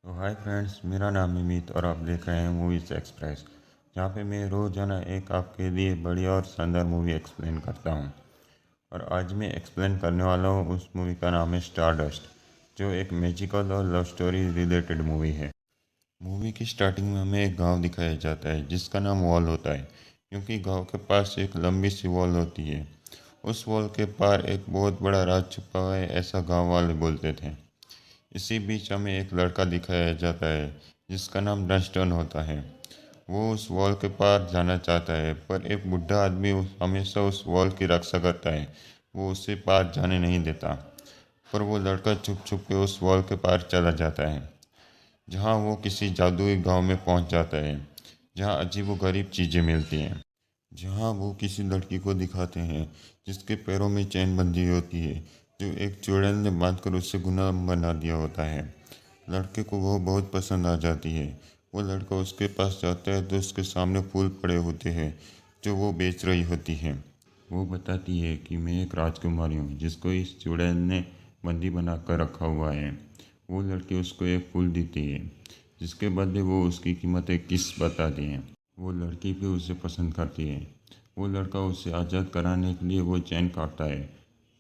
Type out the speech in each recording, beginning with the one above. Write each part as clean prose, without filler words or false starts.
तो hi friends, मेरा नाम है मीत और आप देख रहे हैं मूवीज़ एक्सप्रेस, जहाँ पे मैं रोज़ाना एक आपके लिए बढ़िया और शानदार मूवी एक्सप्लेन करता हूँ। और आज मैं एक्सप्लेन करने वाला हूँ उस मूवी का नाम है स्टारडस्ट, जो एक मैजिकल और लव स्टोरी रिलेटेड मूवी है। मूवी की स्टार्टिंग में हमें एक गांव दिखाया जाता है जिसका नाम वॉल होता है, क्योंकि गांव के पास एक लंबी सी वॉल होती है। उस वॉल के पार एक बहुत बड़ा राज छुपा हुआ है, ऐसा गांव वाले बोलते थे। इसी बीच हमें एक लड़का दिखाया जाता है जिसका नाम डस्टन होता है। वो उस वॉल के पार जाना चाहता है, पर एक बुढ़ा आदमी हमेशा उस वॉल की रक्षा करता है। वो उसे पार जाने नहीं देता। पर वो लड़का छुप छुप के उस वॉल के पार चला जाता है, जहाँ वो किसी जादुई गांव में पहुंच जाता है, जहाँ अजीबोगरीब चीज़ें मिलती हैं। जहाँ वो किसी लड़की को दिखाते हैं जिसके पैरों में चैन बंधी होती है, जो एक चुड़ैल ने बांधकर उसे गुलाम बना दिया होता है। लड़के को वो बहुत पसंद आ जाती है। वो लड़का उसके पास जाता है तो उसके सामने फूल पड़े होते हैं जो वो बेच रही होती है। वो बताती है कि मैं एक राजकुमारी हूँ जिसको इस चुड़ैल ने बंदी बना कर रखा हुआ है। वो लड़की उसको एक फूल देती है, जिसके बदले वो उसकी कीमत एक किस बताती है। वो लड़की भी उसे पसंद करती है। वो लड़का उसे आज़ाद कराने के लिए वो चैन काटता है,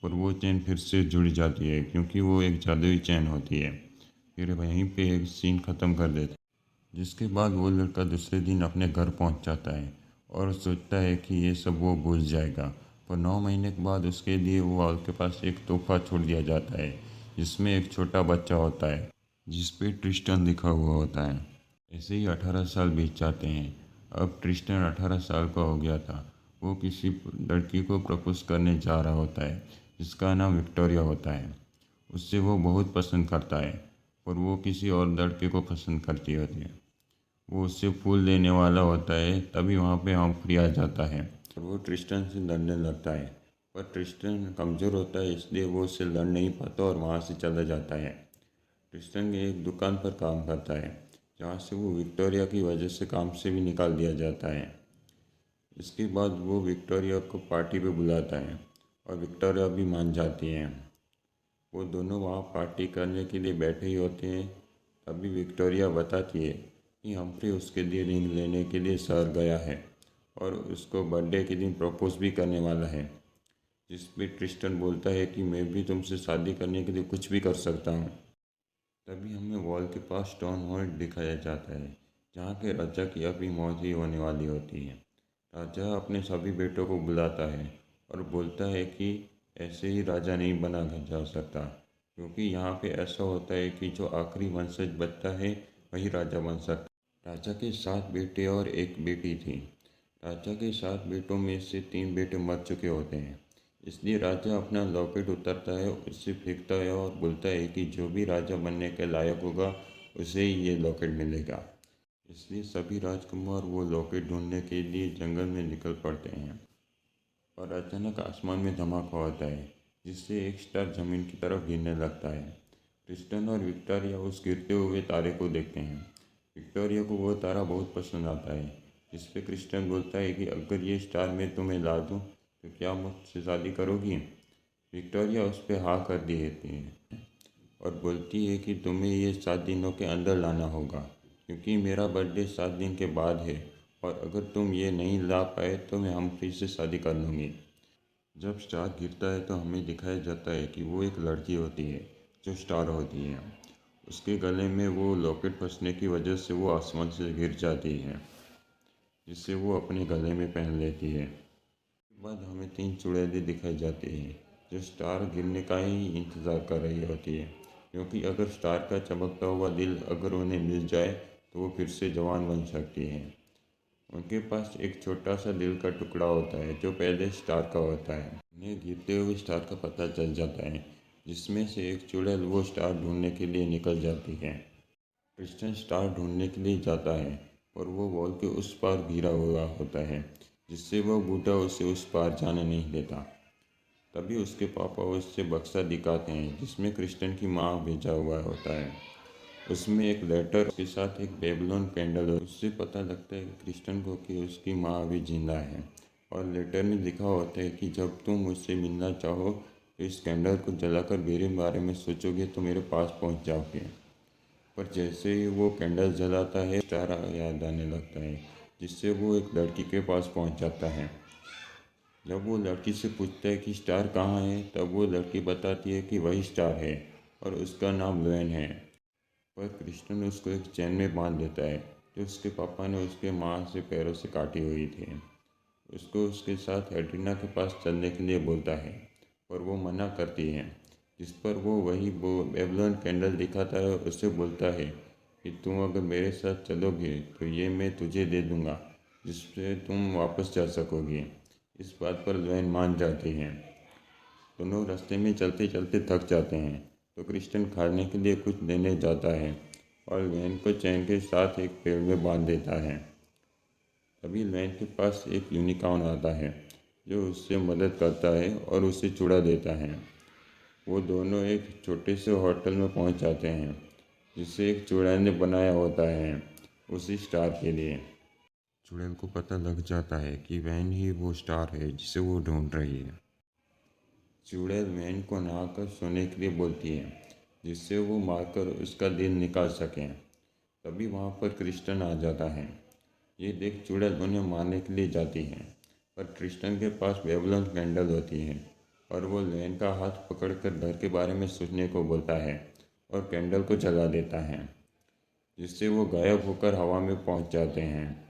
पर वो चैन फिर से जुड़ जाती है क्योंकि वो एक जादुई चैन होती है। फिर वहीं पे एक सीन ख़त्म कर देता है, जिसके बाद वो लड़का दूसरे दिन अपने घर पहुंच जाता है और सोचता है कि ये सब वो भूल जाएगा। पर 9 महीने के बाद उसके लिए वो वाल के पास एक तोहफा छोड़ दिया जाता है, जिसमें एक छोटा बच्चा होता है जिस पे ट्रिस्टन लिखा हुआ होता है। ऐसे ही 18 साल बीत जाते हैं। अब ट्रिस्टन 18 साल का हो गया था। वो किसी लड़की को प्रपोज करने जा रहा होता है जिसका नाम विक्टोरिया होता है। उससे वो बहुत पसंद करता है, पर वो किसी और लड़के को पसंद करती होती है। वो उससे फूल देने वाला होता है, तभी वहाँ पे हम्फ्री आ जाता है और वो ट्रिस्टन से लड़ने लगता है। पर ट्रिस्टन कमज़ोर होता है, इसलिए वो उससे लड़ नहीं पाता और वहाँ से चला जाता है। ट्रिस्टन एक दुकान पर काम करता है, जहाँ से वो विक्टोरिया की वजह से काम से भी निकाल दिया जाता है। इसके बाद वो विक्टोरिया को पार्टी पे बुलाता है और विक्टोरिया भी मान जाती है। वो दोनों वहाँ पार्टी करने के लिए बैठे ही होते हैं। तभी विक्टोरिया बताती है कि हम्फ्री उसके लिए रिंग लेने के लिए शहर गया है और उसको बर्थडे के दिन प्रपोज भी करने वाला है। जिस पे ट्रिस्टन बोलता है कि मैं भी तुमसे शादी करने के लिए कुछ भी कर सकता हूँ। तभी हमें वॉल के पास स्टोन हॉल दिखाया जाता है, जहाँ के राजा की अभी मौत ही होने वाली होती है। राजा अपने सभी बेटों को बुलाता है और बोलता है कि ऐसे ही राजा नहीं बना जा सकता, क्योंकि यहाँ पे ऐसा होता है कि जो आखिरी वंशज बचता है वही राजा बन सकता। राजा के 7 बेटे और एक बेटी थी। राजा के 7 बेटों में से 3 बेटे मर चुके होते हैं। इसलिए राजा अपना लॉकेट उतारता है, उससे फेंकता है और बोलता है कि जो भी राजा बनने के लायक होगा उसे ही ये लॉकेट मिलेगा। इसलिए सभी राजकुमार वो लॉकेट ढूंढने के लिए जंगल में निकल पड़ते हैं। और अचानक आसमान में धमाका होता है, जिससे एक स्टार जमीन की तरफ गिरने लगता है। क्रिस्टन और विक्टोरिया उस गिरते हुए तारे को देखते हैं। विक्टोरिया को वो तारा बहुत पसंद आता है, जिस पे क्रिस्टन बोलता है कि अगर ये स्टार मैं तुम्हें ला दूँ तो क्या मुझसे शादी करोगी। विक्टोरिया उस पर हाँ कर देती है और बोलती है कि तुम्हें ये 7 दिनों के अंदर लाना होगा, क्योंकि मेरा बर्थडे 7 दिन के बाद है और अगर तुम ये नहीं ला पाए तो मैं हम्फ्री से शादी कर लूँगी। जब स्टार गिरता है तो हमें दिखाया जाता है कि वो एक लड़की होती है जो स्टार होती है। उसके गले में वो लॉकेट फंसने की वजह से वो आसमान से गिर जाती है, जिससे वो अपने गले में पहन लेती है। उसके बाद हमें 3 चुड़ैलें दिखाई जाती हैं जो स्टार गिरने का ही इंतज़ार कर रही होती है, क्योंकि अगर स्टार का चमकता हुआ दिल अगर उन्हें मिल जाए तो वो फिर से जवान बन सकती हैं। उनके पास एक छोटा सा दिल का टुकड़ा होता है जो पहले स्टार का होता है। उन्हें गिरते हुए स्टार का पता चल जाता है, जिसमें से एक चुड़ैल वो स्टार ढूंढने के लिए निकल जाती है। क्रिस्टन स्टार ढूंढने के लिए जाता है और वो वॉल के उस पार घिरा हुआ होता है, जिससे वह बूढ़ा उसे उस पार जाने नहीं देता। तभी उसके पापा उससे बक्सा दिखाते हैं जिसमें क्रिस्टन की माँ भेजा हुआ होता है। उसमें एक लेटर के साथ एक बेबीलोन कैंडल है। उससे पता लगता है कि क्रिस्टन को कि उसकी माँ अभी जिंदा है। और लेटर में लिखा होता है कि जब तुम मुझसे मिलना चाहो तो इस कैंडल को जलाकर मेरे बारे में सोचोगे तो मेरे पास पहुंच जाओगे। पर जैसे ही वो कैंडल जलाता है स्टार याद आने लगता है, जिससे वो एक लड़की के पास पहुंच जाता है। जब वो लड़की से पूछता है कि स्टार कहाँ है, तब वो लड़की बताती है कि वही स्टार है और उसका नाम लुएन है। पर क्रिस्टन उसको एक चैन में बांध देता है जो उसके पापा ने उसके माँ से पैरों से काटी हुई थी। उसको उसके साथ एड्रीना के पास चलने के लिए बोलता है, पर वो मना करती है। जिस पर वो वही वो बेबीलोन कैंडल दिखाता है और उससे बोलता है कि तुम अगर मेरे साथ चलोगे तो ये मैं तुझे दे दूँगा, जिससे तुम वापस जा सकोगे। इस बात पर लुएन मान जाती है। दोनों रास्ते में चलते चलते थक जाते हैं, तो क्रिस्टन खाने के लिए कुछ लेने जाता है और लुएन को चैन के साथ एक पेड़ में बांध देता है। तभी लुएन के पास एक यूनिकॉर्न आता है जो उससे मदद करता है और उसे छुड़ा देता है। वो दोनों एक छोटे से होटल में पहुंच जाते हैं जिसे एक चुड़ैल ने बनाया होता है उसी स्टार के लिए। चुड़ैल को पता लग जाता है कि वैन ही वो स्टार है जिसे वो ढूंढ रही है। चुड़ैल वैन को नहाकर सोने के लिए बोलती है, जिससे वो मारकर उसका दिल निकाल सकें। तभी वहाँ पर क्रिस्टन आ जाता है। ये देख चुड़ैल उन्हें मारने के लिए जाती है, पर क्रिस्टन के पास बेबीलोन कैंडल होती है और वो लैन का हाथ पकड़कर घर के बारे में सोचने को बोलता है और कैंडल को जला देता है, जिससे वो गायब होकर हवा में पहुंच जाते हैं।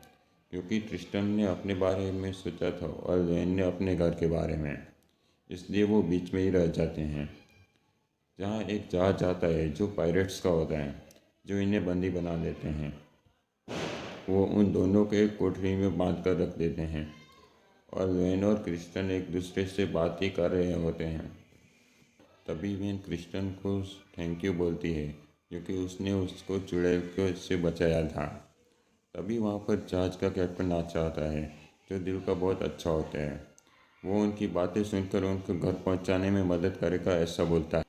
क्योंकि क्रिस्टन ने अपने बारे में सोचा था और लैन ने अपने घर के बारे में, इसलिए वो बीच में ही रह जाते हैं। जहाँ एक जहाज आता है जो पायरेट्स का होता है, जो इन्हें बंदी बना देते हैं। वो उन दोनों को एक कोठरी में बांध कर रख देते हैं और वेन और क्रिस्टन एक दूसरे से बात ही कर रहे होते हैं। तभी वेन क्रिस्टन को थैंक यू बोलती है क्योंकि उसने उसको चुड़ैल को से बचाया था। तभी वहाँ पर जहाज का कैप्टन नाचा आता है जो दिल का बहुत अच्छा होता है। वो उनकी बातें सुनकर उनको घर पहुँचाने में मदद करेगा ऐसा बोलता है।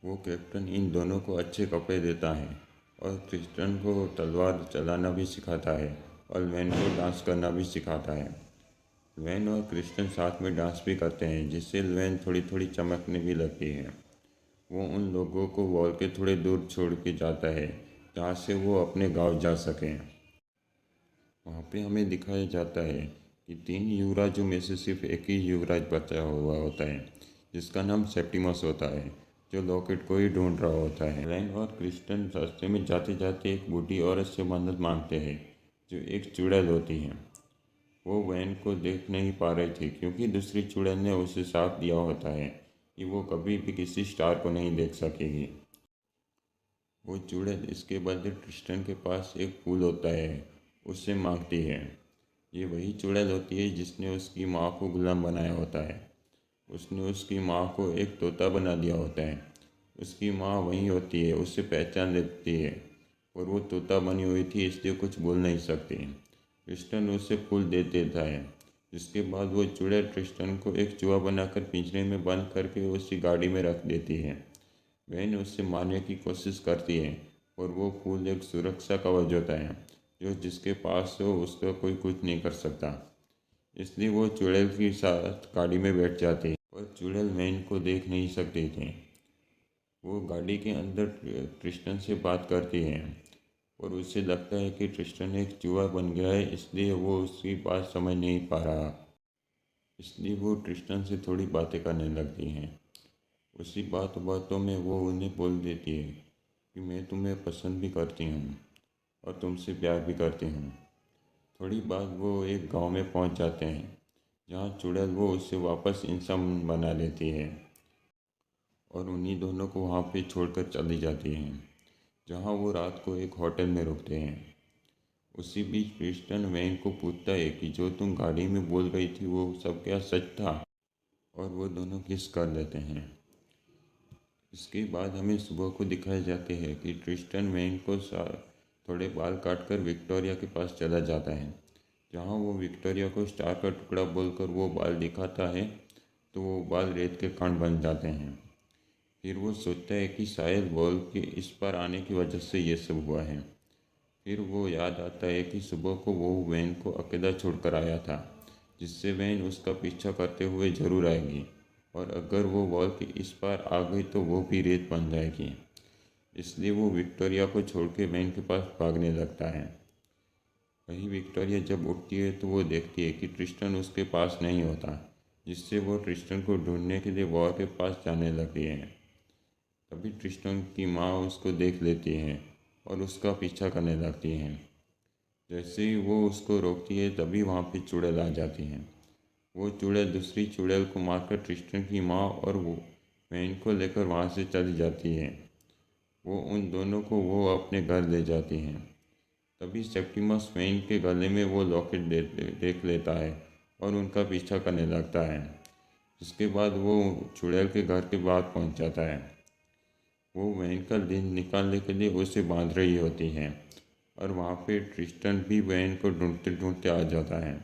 वो कैप्टन इन दोनों को अच्छे कपड़े देता है और क्रिस्टन को तलवार चलाना भी सिखाता है और वैन को डांस करना भी सिखाता है। लुएन और क्रिस्टन साथ में डांस भी करते हैं, जिससे लुएन थोड़ी थोड़ी चमकने भी लगती है। वो उन लोगों को वॉल के थोड़े दूर छोड़ के जाता है जहाँ से वो अपने गांव जा सकें। वहाँ पे हमें दिखाया जाता है कि 3 युवराजों में से सिर्फ एक ही युवराज बचा हुआ होता है जिसका नाम सेप्टिमस होता है, जो लॉकेट को ही ढूंढ रहा होता है। लुएन और क्रिस्टन रास्ते में जाते जाते एक बूढ़ी औरत से मदद मांगते हैं जो एक चुड़ैल होती है। वो वैन को देख नहीं पा रही थी क्योंकि दूसरी चुड़ैल ने उसे साथ दिया होता है कि वो कभी भी किसी स्टार को नहीं देख सकेगी। वो चुड़ैल इसके बदले क्रिस्टन के पास एक फूल होता है उससे मांगती है। ये वही चुड़ैल होती है जिसने उसकी माँ को गुलाम बनाया होता है। उसने उसकी माँ को एक तोता बना दिया होता है। उसकी माँ वही होती है, उससे पहचान लेती है और वो तोता बनी हुई थी इसलिए कुछ बोल नहीं सकती। क्रिस्टन उसे फूल दे देता है, जिसके बाद वो चुड़ैल क्रिस्टन को एक चूहा बनाकर पिंजरे में बंद करके उसकी गाड़ी में रख देती है। वैन उससे मारने की कोशिश करती है और वो फूल एक सुरक्षा कवच होता है जो जिसके पास हो उसका कोई कुछ नहीं कर सकता। इसलिए वो चुड़ैल के साथ गाड़ी में बैठ जाती है और चुड़ैल वैन को देख नहीं सकती थी। वो गाड़ी के अंदर क्रिस्टन से बात करती है और उसे लगता है कि ट्रिस्टन एक चूहा बन गया है, इसलिए वो उसकी बात समझ नहीं पा रहा। इसलिए वो ट्रिस्टन से थोड़ी बातें करने लगती हैं। उसी बातों में वो उन्हें बोल देती है कि मैं तुम्हें पसंद भी करती हूँ और तुमसे प्यार भी करती हूँ। थोड़ी बाद वो एक गांव में पहुँच जाते हैं जहाँ चुड़ैल वो उसे वापस इंसान बना लेती है और उन्हीं दोनों को वहाँ पे छोड़कर चली जाती हैं, जहाँ वो रात को एक होटल में रुकते हैं। उसी बीच क्रिस्टन वैन को पूछता है कि जो तुम गाड़ी में बोल रही थी वो सब क्या सच था, और वो दोनों किस कर लेते हैं। इसके बाद हमें सुबह को दिखाए जाते हैं कि क्रिस्टन वैन को थोड़े बाल काटकर विक्टोरिया के पास चला जाता है, जहाँ वो विक्टोरिया को स्टार का टुकड़ा बोलकर वो बाल दिखाता है तो वो बाल रेत के कण बन जाते हैं। फिर वो सोचता है कि शायद बॉल के इस पार आने की वजह से ये सब हुआ है। फिर वो याद आता है कि सुबह को वो वैन को अकेला छोड़कर आया था, जिससे वैन उसका पीछा करते हुए ज़रूर आएगी और अगर वो वॉल के इस पार आ गई तो वो भी रेत बन जाएगी। इसलिए वो विक्टोरिया को छोड़ के वेन के पास भागने लगता है। वही विक्टोरिया जब उठती है तो वो देखती है कि ट्रिस्टन उसके पास नहीं होता, जिससे वो ट्रिस्टन को ढूंढने के लिए वॉर के पास जाने लगती है। तभी ट्रिस्टन की माँ उसको देख लेती है और उसका पीछा करने लगती है। जैसे ही वो उसको रोकती है तभी वहाँ पे चुड़ैल आ जाती है। वो चुड़ैल दूसरी चुड़ैल को मारकर ट्रिस्टन की माँ और वो वेन को लेकर वहाँ से चली जाती है। वो उन दोनों को वो अपने घर ले जाती हैं। तभी सेप्टिमस वेन के गले में वो लॉकेट देख लेता है और उनका पीछा करने लगता है। इसके बाद वो चुड़ैल के घर के बाहर पहुंच जाता है। वो वेन का लिंक निकालने के लिए उसे बांध रही होती है और वहाँ पे ट्रिस्टन भी वेन को ढूंढते ढूंढते आ जाता है।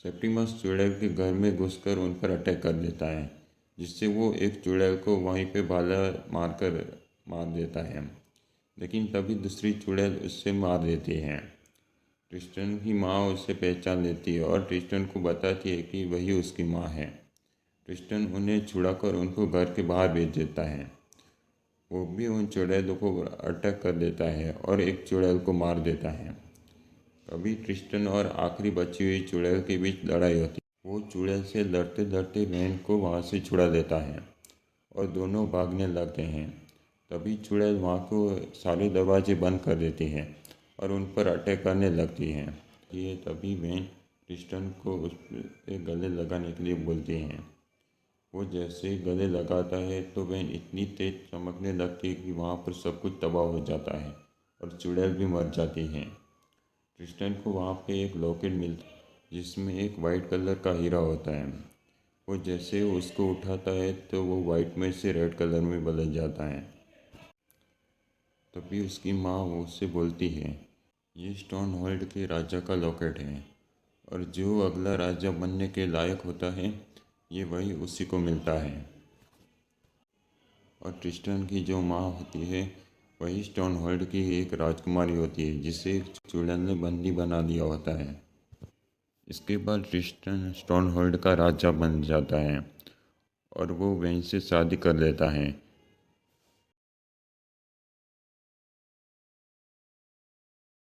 सेप्टिमस चुड़ैल के घर में घुसकर उन पर अटैक कर देता है, जिससे वो एक चुड़ैल को वहीं पे भाला मार देता है। लेकिन तभी दूसरी चुड़ैल उससे मार देती है। ट्रिस्टन की माँ उसे पहचान लेती है और ट्रिस्टन को बताती है कि वही उसकी माँ है। ट्रिस्टन उन्हें छुड़ाकर उनको घर के बाहर भेज देता है। वो भी उन चुड़ैलों को अटैक कर देता है और एक चुड़ैल को मार देता है। कभी ट्रिस्टन और आखिरी बची हुई चुड़ैल के बीच लड़ाई होती है। वो चुड़ैल से लड़ते लड़ते वेन को वहाँ से छुड़ा लेता है और दोनों भागने लगते हैं। तभी चुड़ैल वहाँ को सारे दरवाजे बंद कर देती है और उन पर अटैक करने लगती हैं। ये तभी वेन ट्रिस्टन को उस पे गले लगाने के लिए बोलती हैं। वो जैसे ही गले लगाता है तो वेन इतनी तेज चमकने लगती है कि वहाँ पर सब कुछ तबाह हो जाता है और चुड़ैल भी मर जाती है। ट्रिस्टन को वहाँ पे एक लॉकेट मिलता है जिसमें एक वाइट कलर का हीरा होता है। वो जैसे उसको उठाता है तो वो वाइट में से रेड कलर में बदल जाता है। तभी उसकी माँ उससे बोलती है, ये स्टोन होल्ड के राजा का लॉकेट है और जो अगला राजा बनने के लायक होता है ये वही उसी को मिलता है। और ट्रिस्टन की जो माँ होती है वही स्टोन होल्ड की एक राजकुमारी होती है, जिसे चुड़ैल ने बंदी बना दिया होता है। इसके बाद ट्रिस्टन स्टोन होल्ड का राजा बन जाता है और वो वेन से शादी कर लेता है